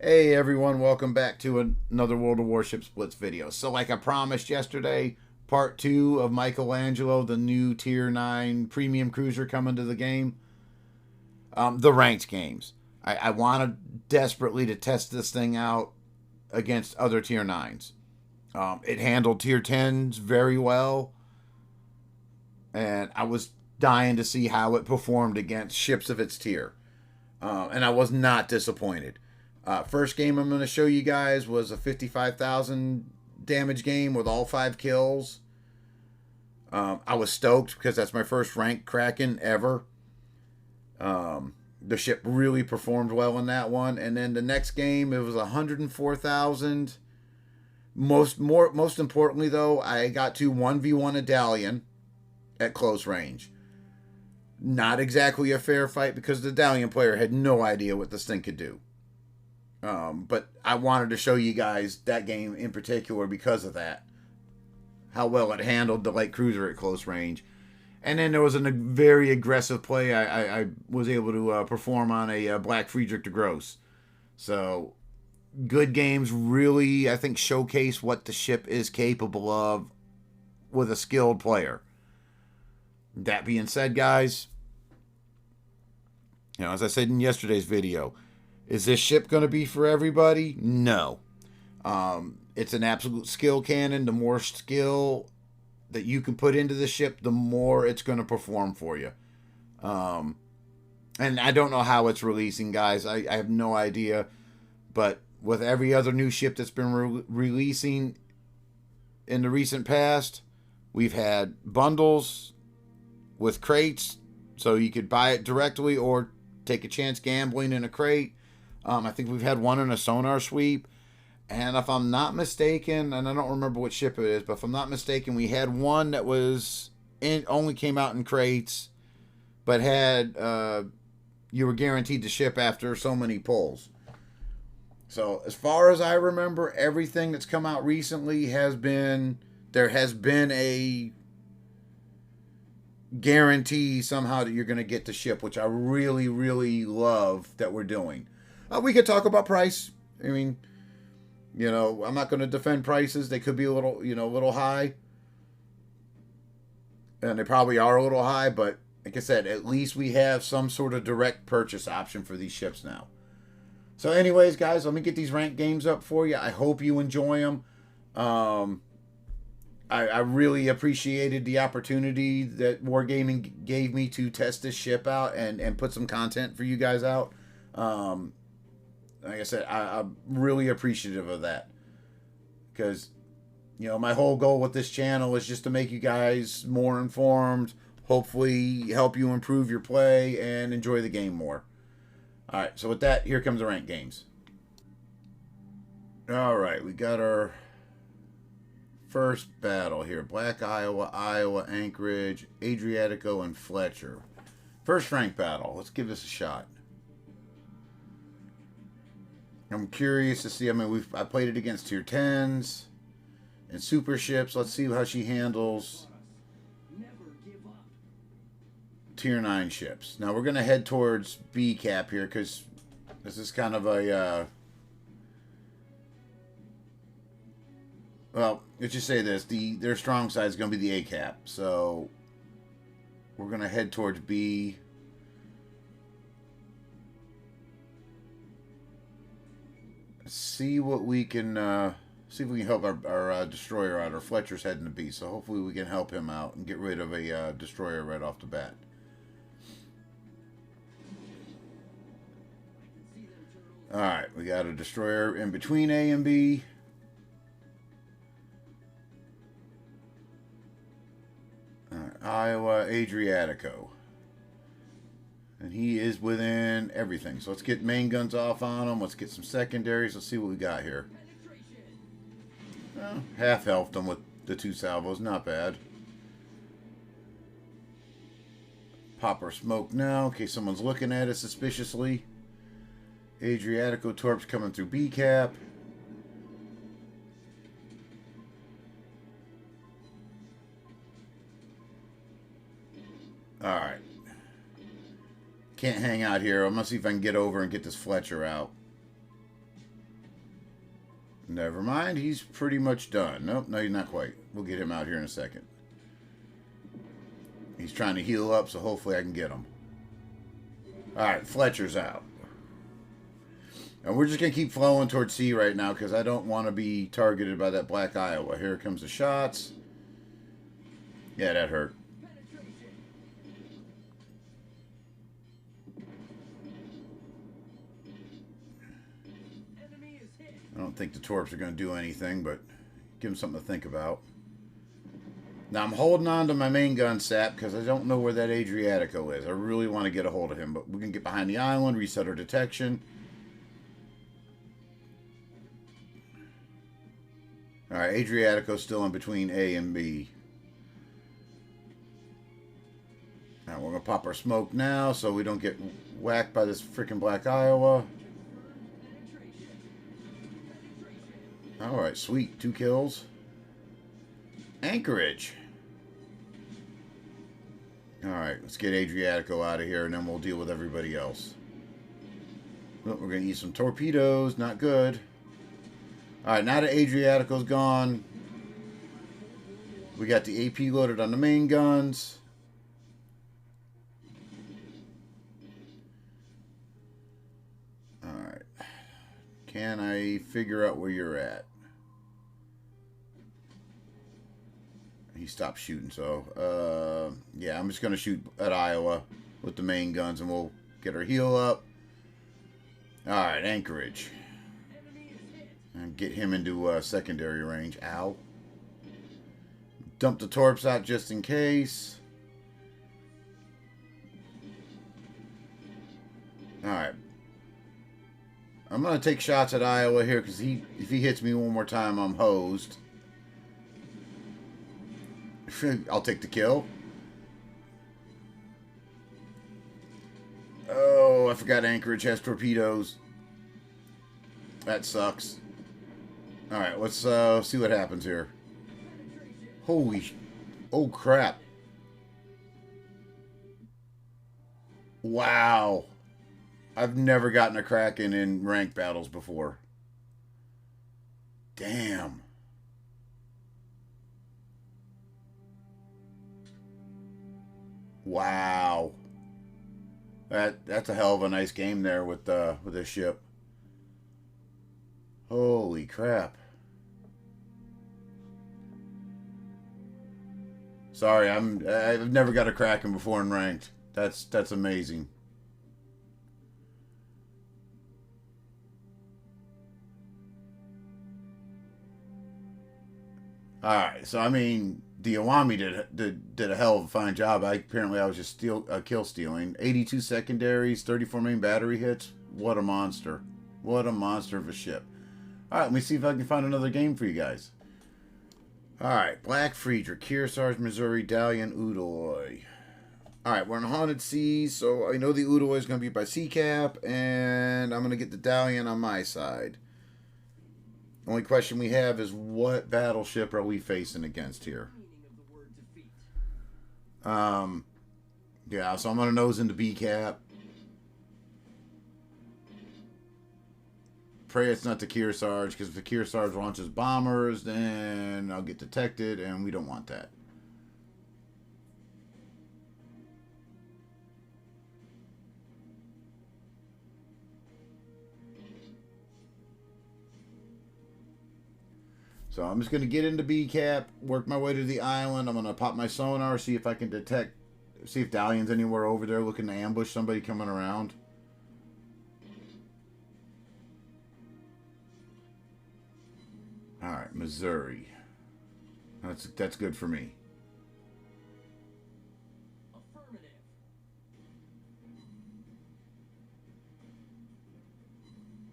Hey everyone, welcome back to another World of Warships Blitz video. So like I promised yesterday, part 2 of Michelangelo, the new Tier 9 premium cruiser coming to the game. The ranked games. I wanted desperately to test this thing out against other Tier 9s. It handled Tier 10s very well, and I was dying to see how it performed against ships of its tier. And I was not disappointed. First game I'm going to show you guys was a 55,000 damage game with all 5 kills. I was stoked because that's my first ranked kraken ever. The ship really performed well in that one. And then the next game, it was 104,000. Most importantly, though, I got to 1v1 Medallion at close range. Not exactly a fair fight because the Medallion player had no idea what this thing could do. But I wanted to show you guys that game in particular because of that. How well it handled the light cruiser at close range. And then there was a very aggressive play I was able to perform on a Black Friedrich de Gross. So, good games really, I think, showcase what the ship is capable of with a skilled player. That being said, guys, as I said in yesterday's video, is this ship going to be for everybody? No. It's an absolute skill cannon. The more skill that you can put into the ship, the more it's going to perform for you. And I don't know how it's releasing, guys. I have no idea. But with every other new ship that's been releasing in the recent past, we've had bundles with crates, so you could buy it directly or take a chance gambling in a crate. I think we've had one in a sonar sweep. And if I'm not mistaken, and I don't remember what ship it is, but if I'm not mistaken, we had one that was only came out in crates, but had you were guaranteed to ship after so many pulls. So as far as I remember, everything that's come out recently there has been a guarantee somehow that you're going to get the ship, which I really, really love that we're doing. We could talk about price. I mean, I'm not going to defend prices. They could be a little high. And they probably are a little high, but like I said, at least we have some sort of direct purchase option for these ships now. So anyways, guys, let me get these ranked games up for you. I hope you enjoy them. I really appreciated the opportunity that Wargaming gave me to test this ship out and put some content for you guys out. Like I said, I'm really appreciative of that. Because, my whole goal with this channel is just to make you guys more informed, hopefully help you improve your play, and enjoy the game more. Alright, so with that, here comes the ranked games. Alright, we got our first battle here. Black Iowa, Anchorage, Adriatico, and Fletcher. First ranked battle. Let's give this a shot. I'm curious to see. I mean, I played it against tier 10s and super ships. Let's see how she handles tier 9 ships. Now we're going to head towards B cap here because this is kind of a well, let's just say this: their strong side is going to be the A cap. So we're going to head towards B. See what we can see if we can help our destroyer out. Our Fletcher's heading to B, so hopefully we can help him out and get rid of a destroyer right off the bat. Alright, we got a destroyer in between A and B. Alright, Iowa, Adriatico. And he is within everything. So let's get main guns off on him. Let's get some secondaries. Let's see what we got here. Well, half healthed him with the 2 salvos. Not bad. Pop our smoke now in case someone's looking at us suspiciously. Adriatico torps coming through B cap. Alright. Can't hang out here. I'm going to see if I can get over and get this Fletcher out. Never mind, he's pretty much done. Nope, no, he's not quite. We'll get him out here in a second. He's trying to heal up, so hopefully I can get him. Alright, Fletcher's out. And we're just going to keep flowing towards C right now because I don't want to be targeted by that black Iowa. Here comes the shots. Yeah, that hurt. I don't think the Torps are going to do anything, but give them something to think about. Now, I'm holding on to my main gun sap because I don't know where that Adriatico is. I really want to get a hold of him, but we can get behind the island, reset our detection. Alright, Adriatico's still in between A and B. Alright, we're going to pop our smoke now so we don't get whacked by this freaking black Iowa. Alright, sweet. 2 kills. Anchorage. Alright, let's get Adriatico out of here and then we'll deal with everybody else. Oh, we're going to eat some torpedoes. Not good. Alright, now that Adriatico's gone, we got the AP loaded on the main guns. Alright. Can I figure out where you're at? He stopped shooting, so, yeah, I'm just going to shoot at Iowa with the main guns and we'll get our heal up. Alright, Anchorage. And get him into secondary range. Ow. Dump the Torps out just in case. Alright. I'm going to take shots at Iowa here because if he hits me one more time, I'm hosed. I'll take the kill. Oh, I forgot Anchorage has torpedoes. That sucks. Alright, let's see what happens here. Holy... Oh, crap. Wow. I've never gotten a kraken in ranked battles before. Damn. Wow. That's a hell of a nice game there with this ship. Holy crap. Sorry, I've never got a kraken before in ranked. That's amazing. Alright, so I mean, the Iwami did a hell of a fine job. Apparently I was just kill stealing. 82 secondaries, 34 main battery hits. What a monster. What a monster of a ship. Alright, let me see if I can find another game for you guys. Alright, Black Friedrich, Kearsarge, Missouri, Dalian, Udoy. Alright, we're in Haunted Seas, so I know the Udoy is going to be by CCAP, and I'm going to get the Dalian on my side. Only question we have is what battleship are we facing against here? Yeah, so I'm going to nose into B-Cap. Pray it's not the Kearsarge, because if the Kearsarge launches bombers, then I'll get detected, and we don't want that. So I'm just going to get into B-Cap, work my way to the island. I'm going to pop my sonar, see if I can detect, see if Dalian's anywhere over there looking to ambush somebody coming around. Alright, Missouri. That's good for me.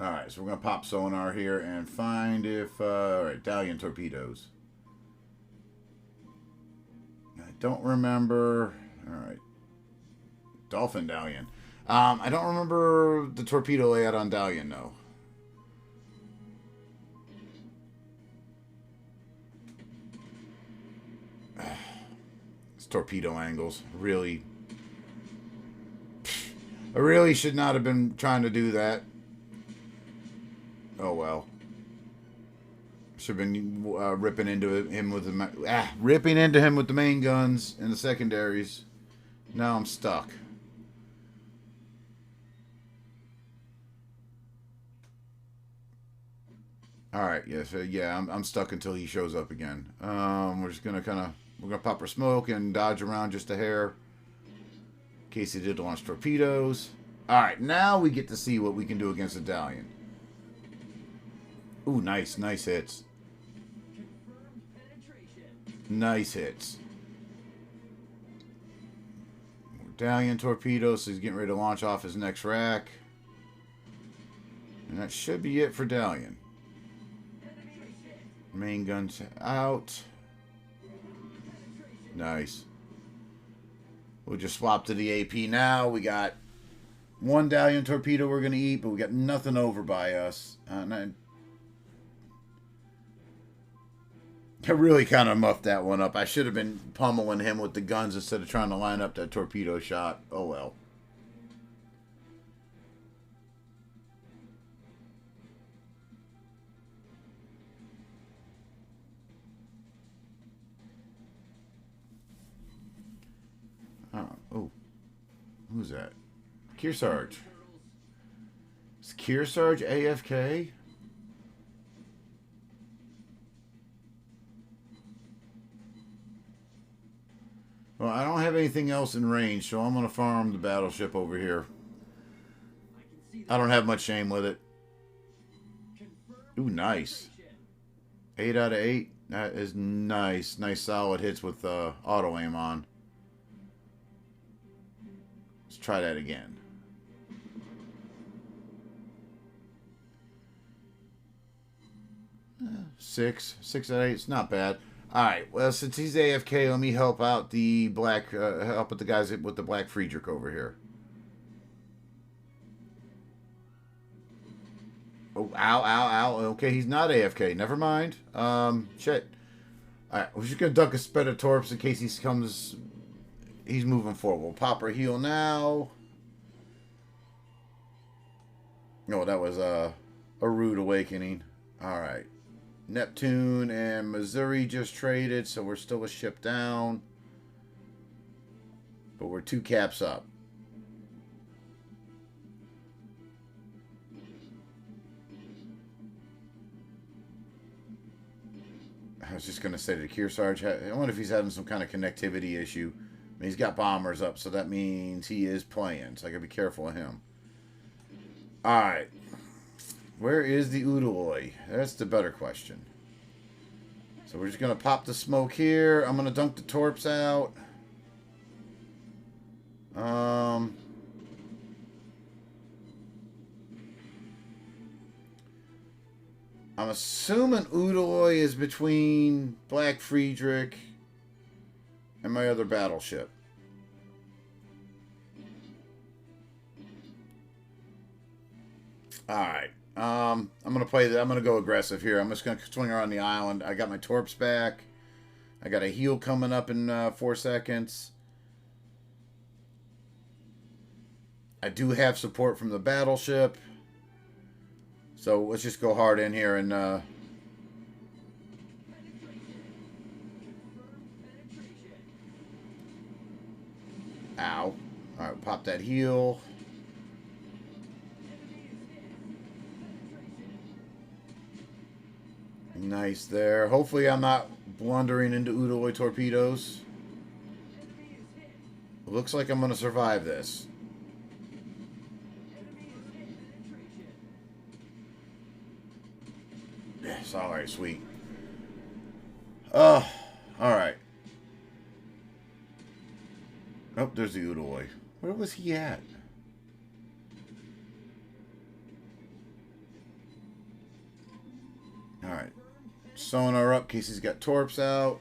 Alright, so we're going to pop sonar here and find if... Alright, Dalian torpedoes. I don't remember... Alright. Dolphin Dalian. I don't remember the torpedo layout on Dalian, though. It's torpedo angles. Really... I really should not have been trying to do that. Oh well. Should have been ripping into him with the main guns and the secondaries. Now I'm stuck. All right, yeah, I'm stuck until he shows up again. We're just gonna we're gonna pop our smoke and dodge around just a hair, in case he did launch torpedoes. All right, now we get to see what we can do against the Dalian. Ooh, nice hits. Nice hits. Dalian torpedoes, so he's getting ready to launch off his next rack. And that should be it for Dalian. Main guns out. Nice. We'll just swap to the AP now. We got one Dalian torpedo we're going to eat, but we got nothing over by us. I really kind of muffed that one up. I should have been pummeling him with the guns instead of trying to line up that torpedo shot. Oh well. Oh. Who's that? Kearsarge. Is Kearsarge AFK? Well, I don't have anything else in range, so I'm going to farm the battleship over here. I don't have much aim with it. Ooh, nice. 8 out of 8. That is nice. Nice solid hits with auto aim on. Let's try that again. Six out of 8. It's not bad. All right. Well, since he's AFK, let me help out the help with the guys with the Black Friedrich over here. Oh, ow. Okay, he's not AFK. Never mind. Shit. All right, we're just gonna duck a spread of torps in case he comes. He's moving forward. We'll pop our heel now. Oh, that was a rude awakening. All right. Neptune and Missouri just traded, so we're still a ship down. But we're 2 caps up. I was just going to say to Kearsarge, I wonder if he's having some kind of connectivity issue. I mean, he's got bombers up, so that means he is playing. So I got to be careful of him. All right. Where is the Udaloi? That's the better question. So we're just going to pop the smoke here. I'm going to dunk the torps out. I'm assuming Udaloi is between Black Friedrich and my other battleship. Alright. I'm gonna play that. I'm gonna go aggressive here. I'm just gonna swing around the island. I got my torps back. I got a heel coming up in 4 seconds. I do have support from the battleship. So let's just go hard in here and ow. Alright, pop that heel. Nice there. Hopefully I'm not blundering into Udaloi torpedoes. Looks like I'm going to survive this. Yes, alright, sweet. Oh, alright. Oh, there's the Udaloi. Where was he at? Alright. Sonar up in case he's got torps out.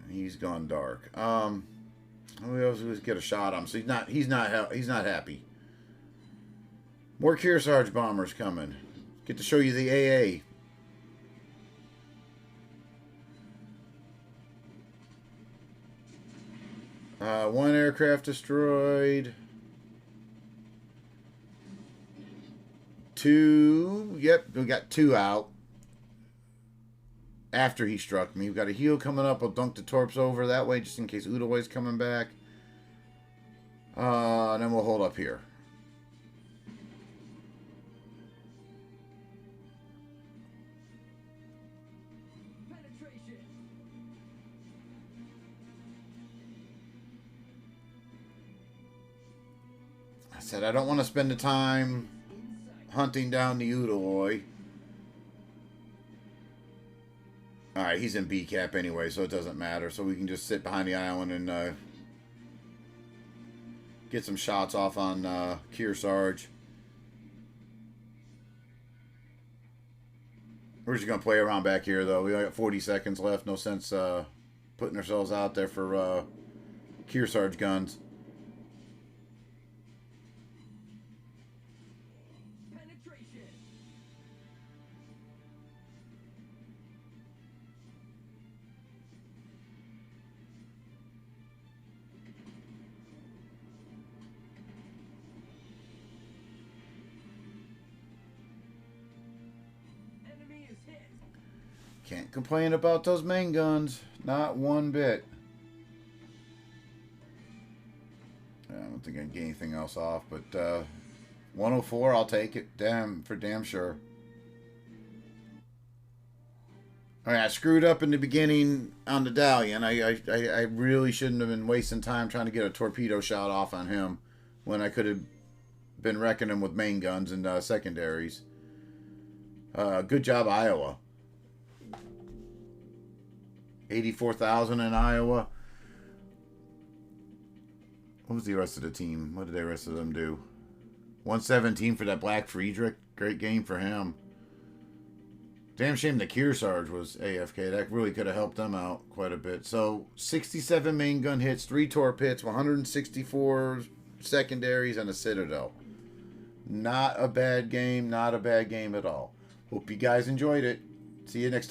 He's gone dark. We always get a shot on him, so he's not happy. More Kearsarge bombers coming. Get to show you the AA. One aircraft destroyed. 2. Yep, we got 2 out. After he struck me. We've got a heal coming up. I'll dunk the torps over that way just in case Udoy's coming back. And then we'll hold up here. I said I don't want to spend the time hunting down the Udoy. Alright, he's in B cap anyway, so it doesn't matter. So we can just sit behind the island and get some shots off on Kearsarge. We're just going to play around back here, though. We only got 40 seconds left. No sense putting ourselves out there for Kearsarge guns. Can't complain about those main guns. Not one bit. I don't think I can get anything else off, but 104, I'll take it. Damn, for damn sure. Alright, I screwed up in the beginning on the Dalian. I really shouldn't have been wasting time trying to get a torpedo shot off on him when I could have been wrecking him with main guns and secondaries. Good job, Iowa. 84,000 in Iowa. What was the rest of the team? What did the rest of them do? 117 for that Black Friedrich. Great game for him. Damn shame the Kearsarge was AFK. That really could have helped them out quite a bit. So 67 main gun hits, 3 torp hits, 164 secondaries, and a Citadel. Not a bad game. Not a bad game at all. Hope you guys enjoyed it. See you next time.